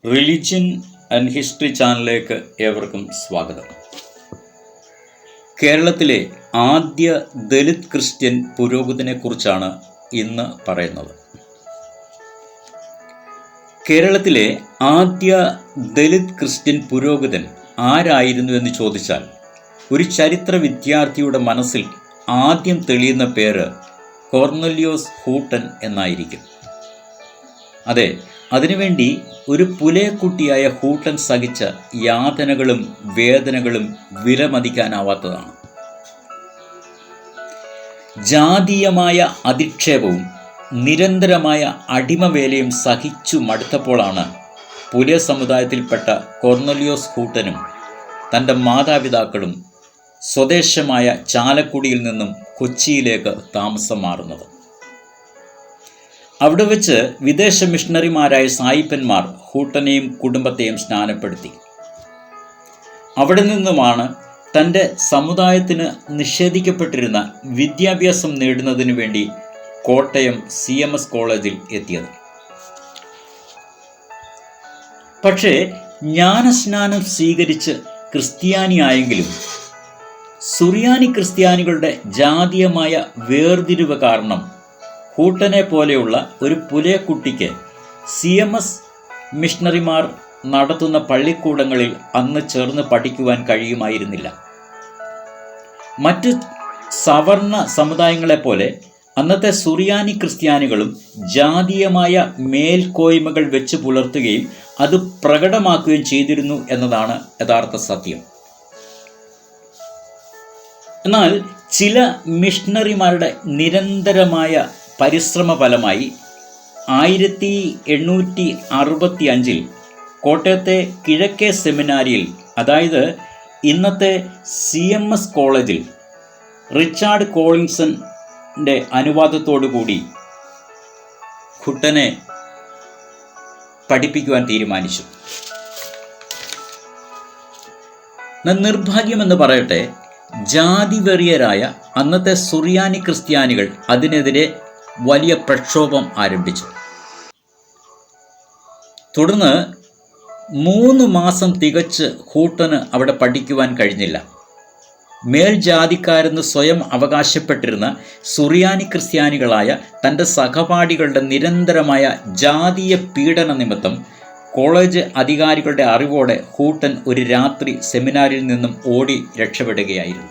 Religion and history ചാനലിലേക്ക് ഏവർക്കും സ്വാഗതം. കേരളത്തിലെ ആദ്യ ദലിത് ക്രിസ്ത്യൻ പുരോഹിതനെക്കുറിച്ചാണ് ഇന്ന് പറയുന്നത്. കേരളത്തിലെ ആദ്യ ദലിത് ക്രിസ്ത്യൻ പുരോഹിതൻ ആരായിരുന്നു എന്ന് ചോദിച്ചാൽ ഒരു ചരിത്ര വിദ്യാർത്ഥിയുടെ മനസ്സിൽ ആദ്യം തെളിയുന്ന പേര് കോർന്നല്യോസ് ഹൂട്ടൻ എന്നായിരിക്കും. അതെ, അതിനുവേണ്ടി ഒരു പുലയക്കുട്ടിയായ ഹൂട്ടൻ സഹിച്ച യാതനകളും വേദനകളും വിലമതിക്കാനാവാത്തതാണ്. ജാതീയമായ അധിക്ഷേപവും നിരന്തരമായ അടിമവേലയും സഹിച്ചു മടുത്തപ്പോഴാണ് പുലയ സമുദായത്തിൽപ്പെട്ട കോർന്നല്യോസ് ഹൂട്ടനും തൻ്റെ മാതാപിതാക്കളും സ്വദേശമായ ചാലക്കുടിയിൽ നിന്നും കൊച്ചിയിലേക്ക് താമസം മാറുന്നത്. അവിടെ വെച്ച് വിദേശ മിഷണറിമാരായ സായിപ്പന്മാർ ഹൂട്ടനെയും കുടുംബത്തെയും സ്നാനപ്പെടുത്തി. അവിടെ നിന്നുമാണ് തൻ്റെ സമുദായത്തിന് നിഷേധിക്കപ്പെട്ടിരുന്ന വിദ്യാഭ്യാസം നേടുന്നതിനു വേണ്ടി കോട്ടയം CMS കോളേജിൽ എത്തിയത്. പക്ഷേ ജ്ഞാനസ്നാനം സ്വീകരിച്ച് ക്രിസ്ത്യാനിയായെങ്കിലും സുറിയാനി ക്രിസ്ത്യാനികളുടെ ജാതീയമായ വേർതിരിവ് കാരണം ഹൂട്ടനെ പോലെയുള്ള ഒരു പുലയക്കുട്ടിക്ക് CMS മിഷണറിമാർ നടത്തുന്ന പള്ളിക്കൂടങ്ങളിൽ അന്ന് ചേർന്ന് പഠിക്കുവാൻ കഴിയുമായിരുന്നില്ല. മറ്റ് സവർണ സമുദായങ്ങളെപ്പോലെ അന്നത്തെ സുറിയാനി ക്രിസ്ത്യാനികളും ജാതീയമായ മേൽക്കോയ്മകൾ വെച്ച് പുലർത്തുകയും അത് പ്രകടമാക്കുകയും ചെയ്തിരുന്നു എന്നതാണ് യഥാർത്ഥ സത്യം. എന്നാൽ ചില മിഷണറിമാരുടെ നിരന്തരമായ പരിശ്രമ ഫലമായി 1865 കോട്ടയത്തെ കിഴക്കേ സെമിനാരിയിൽ, അതായത് ഇന്നത്തെ CMS കോളേജിൽ റിച്ചാർഡ് കോളിൻസന്റെ അനുവാദത്തോടുകൂടി ഹൂട്ടനെ പഠിപ്പിക്കുവാൻ തീരുമാനിച്ചു. നിർഭാഗ്യമെന്ന് പറയട്ടെ, ജാതിവെറിയരായ അന്നത്തെ സുറിയാനി ക്രിസ്ത്യാനികൾ അതിനെതിരെ വലിയ പ്രക്ഷോഭം ആരംഭിച്ചു. തുടർന്ന് 3 മാസം തികച്ച് ഹൂട്ടന് അവിടെ പഠിക്കുവാൻ കഴിഞ്ഞില്ല. മേൽജാതിക്കാരെന്ന് സ്വയം അവകാശപ്പെട്ടിരുന്ന സുറിയാനി ക്രിസ്ത്യാനികളായ തൻ്റെ സഹപാഠികളുടെ നിരന്തരമായ ജാതീയ പീഡന നിമിത്തം കോളേജ് അധികാരികളുടെ അറിവോടെ ഹൂട്ടൻ ഒരു രാത്രി സെമിനാരിൽ നിന്നും ഓടി രക്ഷപ്പെടുകയായിരുന്നു.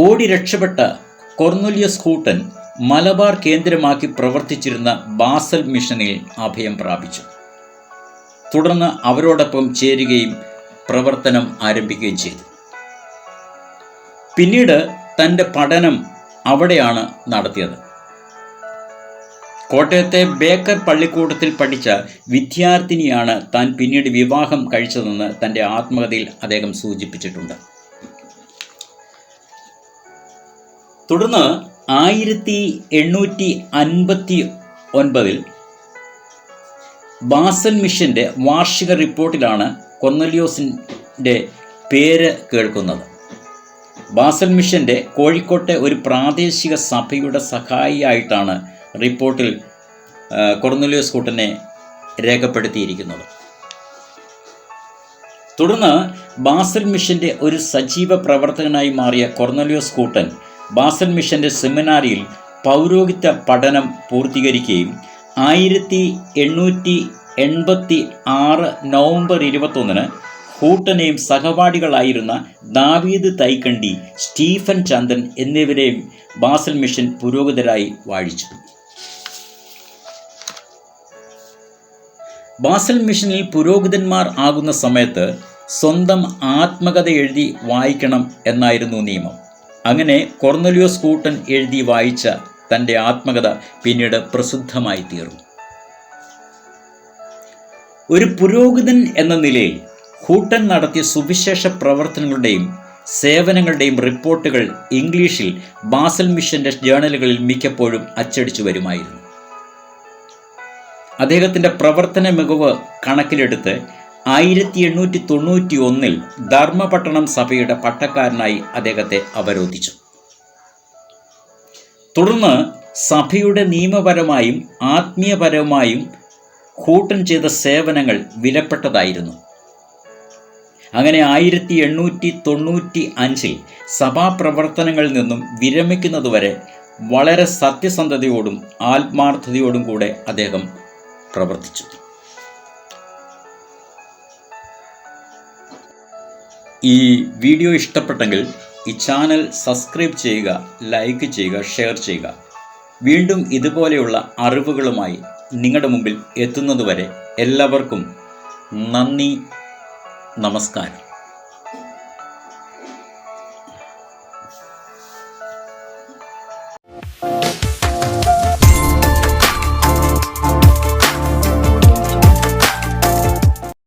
ഓടി രക്ഷപ്പെട്ട കോർന്നല്യോസ് ഹൂട്ടൻ മലബാർ കേന്ദ്രമാക്കി പ്രവർത്തിച്ചിരുന്ന ബാസൽ മിഷനിൽ അഭയം പ്രാപിച്ചു. തുടർന്ന് അവരോടൊപ്പം ചേരുകയും പ്രവർത്തനം ആരംഭിക്കുകയും ചെയ്തു. പിന്നീട് തൻ്റെ പഠനം അവിടെയാണ് നടത്തിയത്. കോട്ടയത്തെ ബേക്കർ പള്ളിക്കൂടത്തിൽ പഠിച്ച വിദ്യാർത്ഥിനിയാണ് താൻ പിന്നീട് വിവാഹം കഴിച്ചതെന്ന് തൻ്റെ ആത്മകഥയിൽ അദ്ദേഹം സൂചിപ്പിച്ചിട്ടുണ്ട്. തുടർന്ന് 1859 ബാസൽ മിഷൻ്റെ വാർഷിക റിപ്പോർട്ടിലാണ് കോർന്നല്യോസിൻ്റെ പേര് കേൾക്കുന്നത്. ബാസൽ മിഷൻ്റെ കോഴിക്കോട്ടെ ഒരു പ്രാദേശിക സഭയുടെ സഹായിയായിട്ടാണ് റിപ്പോർട്ടിൽ കോർന്നല്യോസ് ഹൂട്ടനെ രേഖപ്പെടുത്തിയിരിക്കുന്നത്. തുടർന്ന് ബാസൽ മിഷൻ്റെ ഒരു സജീവ പ്രവർത്തകനായി മാറിയ കോർന്നല്യോസ് ഹൂട്ടൻ ബാസൽ മിഷൻ്റെ സെമിനാരിയിൽ പൗരോഹിത്യ പഠനം പൂർത്തീകരിക്കുകയും 1886 നവംബർ 21 ഹൂട്ടനെയും സഹപാഠികളായിരുന്ന ദാവീദ് തൈക്കണ്ടി, സ്റ്റീഫൻ ചന്ദൻ എന്നിവരെയും ബാസൽ മിഷൻ പുരോഹിതരായി വാഴിച്ചു. ബാസൽ മിഷനിൽ പുരോഹിതന്മാർ ആകുന്ന സമയത്ത് സ്വന്തം ആത്മകഥ എഴുതി വായിക്കണം എന്നായിരുന്നു നിയമം. അങ്ങനെ കോർന്നല്യോസ് ഹൂട്ടൻ എഴുതി വായിച്ച തൻ്റെ ആത്മകഥ പിന്നീട് പ്രസിദ്ധമായി തീർന്നു. ഒരു പുരോഹിതൻ എന്ന നിലയിൽ ഹൂട്ടൻ നടത്തിയ സുവിശേഷ പ്രവർത്തനങ്ങളുടെയും സേവനങ്ങളുടെയും റിപ്പോർട്ടുകൾ ഇംഗ്ലീഷിൽ ബാസൽ മിഷൻ്റെ ജേണലുകളിൽ മിക്കപ്പോഴും അച്ചടിച്ചു വരുമായിരുന്നു. അദ്ദേഹത്തിൻ്റെ പ്രവർത്തന മികവ് കണക്കിലെടുത്ത് 1891 ധർമ്മപട്ടണം സഭയുടെ പട്ടക്കാരനായി അദ്ദേഹത്തെ അവരോധിച്ചു. തുടർന്ന് സഭയുടെ നിയമപരമായും ആത്മീയപരമായും ഹൂട്ടൻ ചെയ്ത സേവനങ്ങൾ വിലപ്പെട്ടതായിരുന്നു. അങ്ങനെ 1895 സഭാപ്രവർത്തനങ്ങളിൽ നിന്നും വിരമിക്കുന്നതുവരെ വളരെ സത്യസന്ധതയോടും ആത്മാർത്ഥതയോടും കൂടെ അദ്ദേഹം പ്രവർത്തിച്ചു. ഈ വീഡിയോ ഇഷ്ടപ്പെട്ടെങ്കിൽ ഈ ചാനൽ സബ്സ്ക്രൈബ് ചെയ്യുക, ലൈക്ക് ചെയ്യുക, ഷെയർ ചെയ്യുക. വീണ്ടും ഇതുപോലെയുള്ള അറിവുകളുമായി നിങ്ങളുടെ മുമ്പിൽ എത്തുന്നതുവരെ എല്ലാവർക്കും നന്ദി, നമസ്കാരം.